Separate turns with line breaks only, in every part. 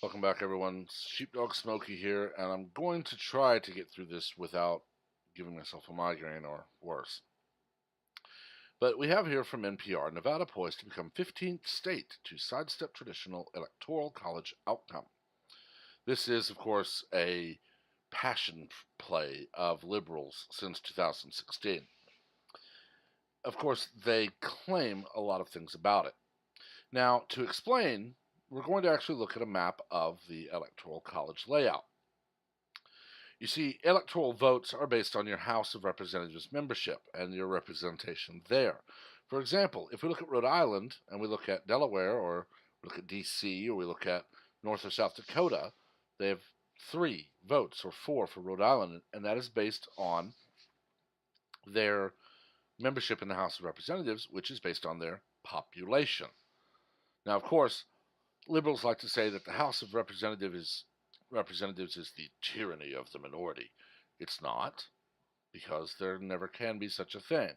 Welcome back, everyone. Sheepdog Smokey here, and I'm going to try to get through this without giving myself a migraine or worse. But we have here from NPR, Nevada poised to become 15th state to sidestep traditional Electoral College outcome. This is, of course, a passion play of liberals since 2016. Of course, they claim a lot of things about it. Now, to explain, we're going to actually look at a map of the Electoral College layout. You see, electoral votes are based on your House of Representatives membership and your representation there. For example, if we look at Rhode Island and we look at Delaware, or we look at D.C., or we look at North or South Dakota, they have 3 votes, or 4 for Rhode Island, and that is based on their membership in the House of Representatives, which is based on their population. Now, of course, liberals like to say that the House of Representatives is the tyranny of the minority. It's not, because there never can be such a thing.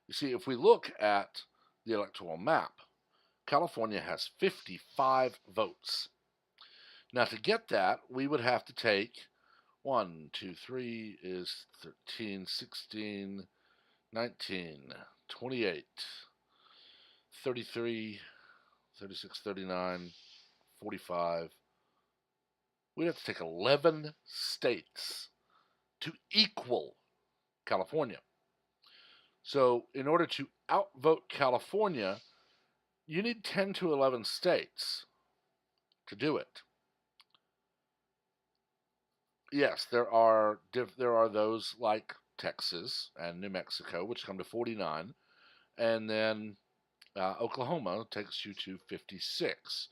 You see, if we look at the electoral map, California has 55 votes. Now, to get that, we would have to take 1, 2, 3 is 13, 16, 19, 28, 33, 36, 39, 45. We'd have to take 11 states to equal California. So in order to outvote California, you need 10 to 11 states to do it. Yes, there are those like Texas and New Mexico, which come to 49, and then Oklahoma takes you to 56.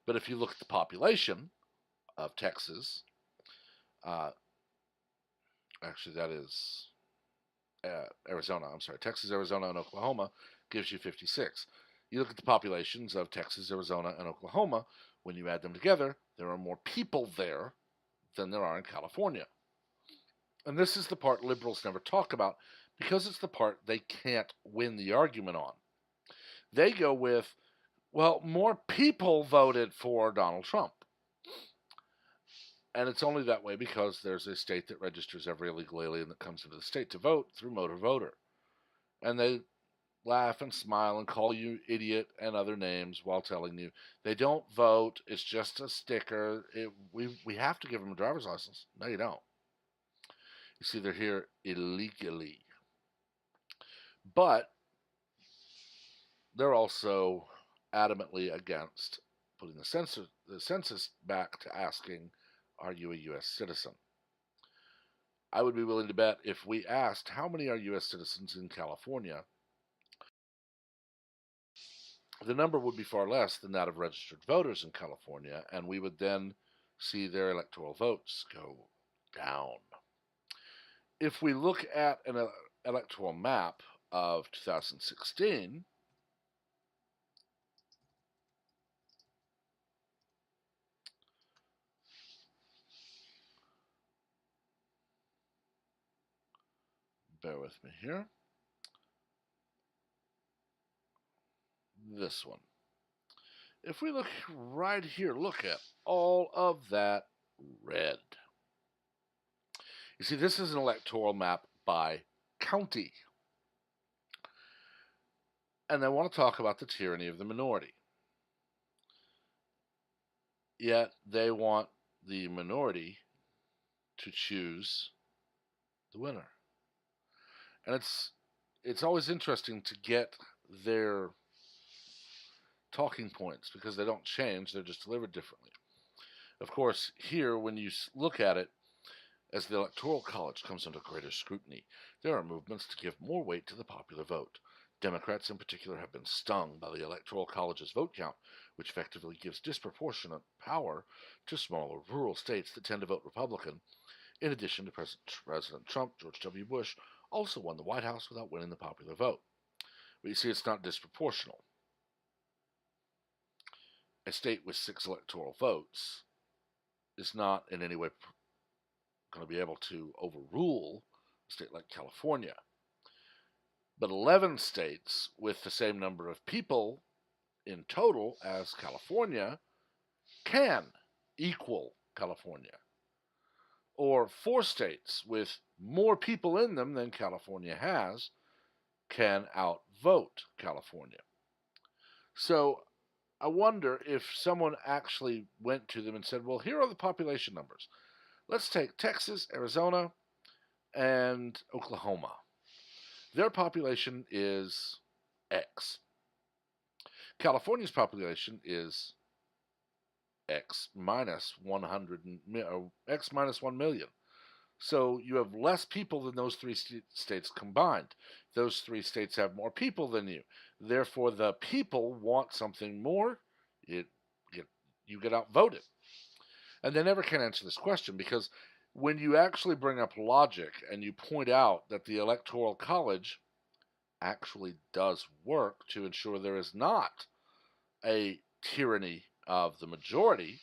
But if you look at the population of Texas, actually that is Arizona, I'm sorry, Texas, Arizona, and Oklahoma gives you 56. You look at the populations of Texas, Arizona, and Oklahoma, when you add them together, there are more people there than there are in California. And this is the part liberals never talk about because it's the part they can't win the argument on. They go with, well, more people voted for Donald Trump. And it's only that way because there's a state that registers every illegal alien that comes into the state to vote through motor voter. And they laugh and smile and call you idiot and other names while telling you they don't vote. It's just a sticker. We have to give them a driver's license. No, you don't. You see, they're here illegally. But they're also adamantly against putting the census back to asking, are you a U.S. citizen? I would be willing to bet if we asked how many are U.S. citizens in California, the number would be far less than that of registered voters in California, and we would then see their electoral votes go down. If we look at an electoral map of 2016, bear with me here, this one. If we look right here, look at all of that red. You see, this is an electoral map by county. And they want to talk about the tyranny of the minority. Yet they want the minority to choose the winner. And it's always interesting to get their talking points because they don't change, they're just delivered differently. Of course, here, when you look at it, as the Electoral College comes under greater scrutiny, there are movements to give more weight to the popular vote. Democrats in particular have been stung by the Electoral College's vote count, which effectively gives disproportionate power to smaller rural states that tend to vote Republican. In addition to President Trump, George W. Bush also won the White House without winning the popular vote. But you see, it's not disproportional. A state with 6 electoral votes is not in any way going to be able to overrule a state like California. But 11 states with the same number of people in total as California can. equal California, or 4 states with more people in them than California has can outvote California. So I wonder if someone actually went to them and said, well, here are the population numbers. Let's take Texas, Arizona, and Oklahoma. Their population is X. California's population is X minus 100, X minus 1 million. So you have less people than those three states combined. Those 3 states have more people than you. Therefore, the people want something more. You get outvoted. And they never can answer this question, because when you actually bring up logic and you point out that the Electoral College actually does work to ensure there is not a tyranny of the majority,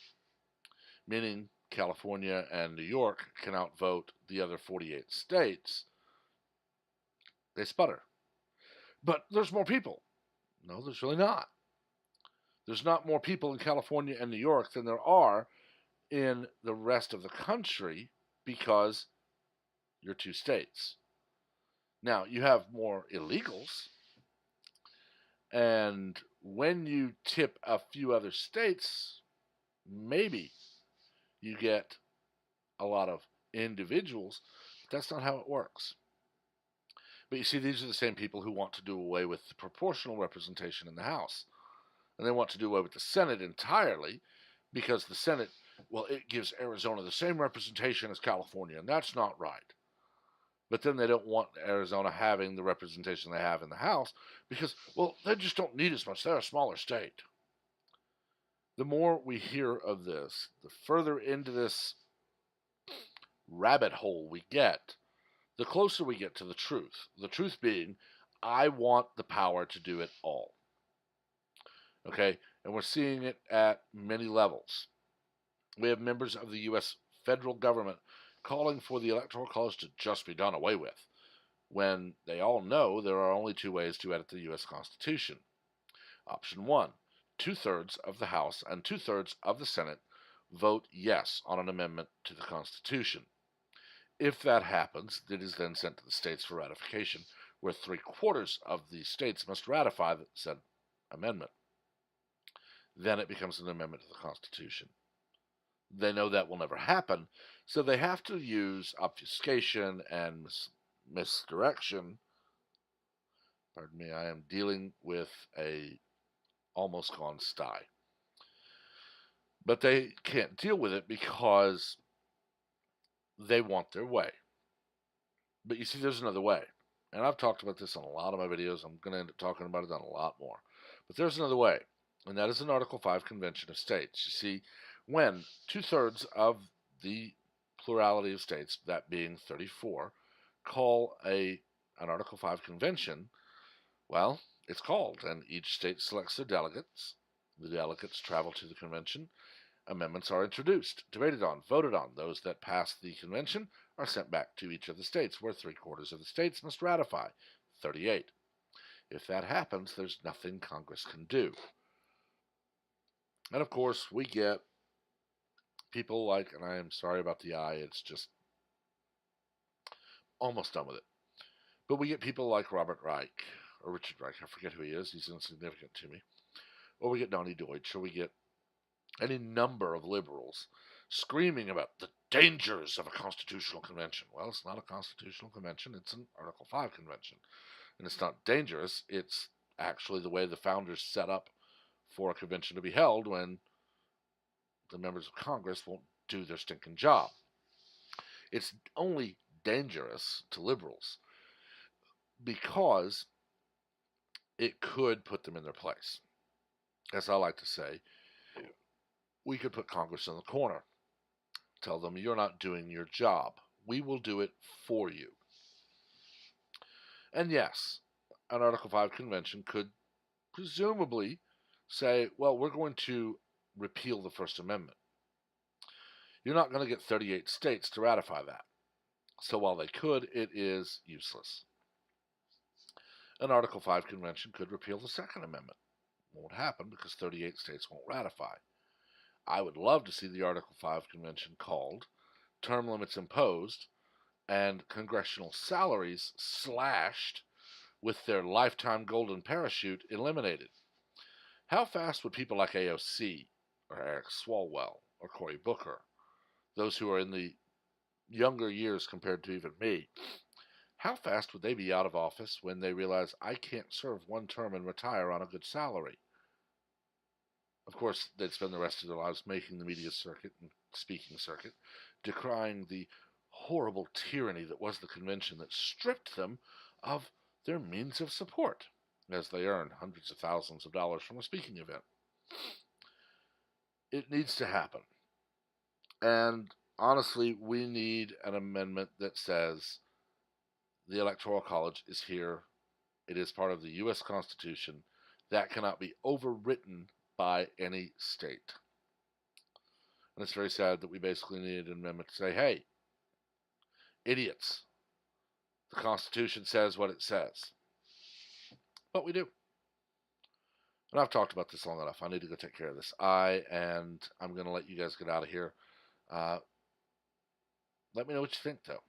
meaning California and New York can outvote the other 48 states, they sputter. But there's more people. No, there's really not. There's not more people in California and New York than there are in the rest of the country, because you're 2 states. Now, you have more illegals, and when you tip a few other states, maybe you get a lot of individuals, but that's not how it works. But you see, these are the same people who want to do away with the proportional representation in the House. And they want to do away with the Senate entirely, because the Senate, well, it gives Arizona the same representation as California, and that's not right. But then they don't want Arizona having the representation they have in the House, because, well, they just don't need as much. They're a smaller state. The more we hear of this, the further into this rabbit hole we get, the closer we get to the truth. The truth being, I want the power to do it all. Okay? And we're seeing it at many levels. We have members of the U.S. federal government calling for the Electoral College to just be done away with, when they all know there are only 2 ways to edit the U.S. Constitution. Option 1, 2/3 of the House and 2/3 of the Senate vote yes on an amendment to the Constitution. If that happens, it is then sent to the states for ratification, where 3/4 of the states must ratify the said amendment. Then it becomes an amendment to the Constitution. They know that will never happen, so they have to use obfuscation and misdirection. Pardon me, I am dealing with a almost gone sty. But they can't deal with it because they want their way. But you see, there's another way. And I've talked about this on a lot of my videos. I'm going to end up talking about it on a lot more. But there's another way, and that is an Article 5 Convention of States. You see, when 2/3 of the plurality of states, that being 34, call an Article 5 Convention, well, it's called, and each state selects their delegates. The delegates travel to the convention. Amendments are introduced, debated on, voted on. Those that pass the convention are sent back to each of the states, where 3/4 of the states must ratify, 38. If that happens, there's nothing Congress can do. And of course, we get people like, and I am sorry about the eye, it's just almost done with it. But we get people like Robert Reich, or Richard Reich, I forget who he is, he's insignificant to me. Or we get Donnie Deutsch, or we get any number of liberals screaming about the dangers of a constitutional convention. Well, it's not a constitutional convention, it's an Article 5 convention. And it's not dangerous, it's actually the way the founders set up for a convention to be held when the members of Congress won't do their stinking job. It's only dangerous to liberals because it could put them in their place. As I like to say, we could put Congress in the corner. Tell them, you're not doing your job. We will do it for you. And yes, an Article 5 convention could presumably say, well, we're going to repeal the First Amendment. You're not going to get 38 states to ratify that. So while they could, it is useless. An Article 5 convention could repeal the Second Amendment. It won't happen because 38 states won't ratify. I would love to see the Article 5 convention called, term limits imposed, and congressional salaries slashed with their lifetime golden parachute eliminated. How fast would people like AOC or Eric Swalwell or Cory Booker, those who are in the younger years compared to even me, how fast would they be out of office when they realize I can't serve one term and retire on a good salary? Of course, they'd spend the rest of their lives making the media circuit and speaking circuit, decrying the horrible tyranny that was the convention that stripped them of their means of support as they earn hundreds of thousands of dollars from a speaking event. It needs to happen. And honestly, we need an amendment that says the Electoral College is here. It is part of the U.S. Constitution. That cannot be overwritten by any state. And it's very sad that we basically need an amendment to say, hey, idiots, the Constitution says what it says. But we do. And I've talked about this long enough. I need to go take care of this. I'm going to let you guys get out of here. Let me know what you think, though.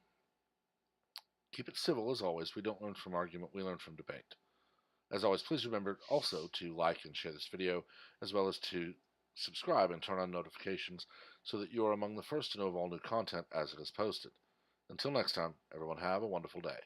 Keep it civil, as always. We don't learn from argument. We learn from debate. As always, please remember also to like and share this video, as well as to subscribe and turn on notifications so that you are among the first to know of all new content as it is posted. Until next time, everyone have a wonderful day.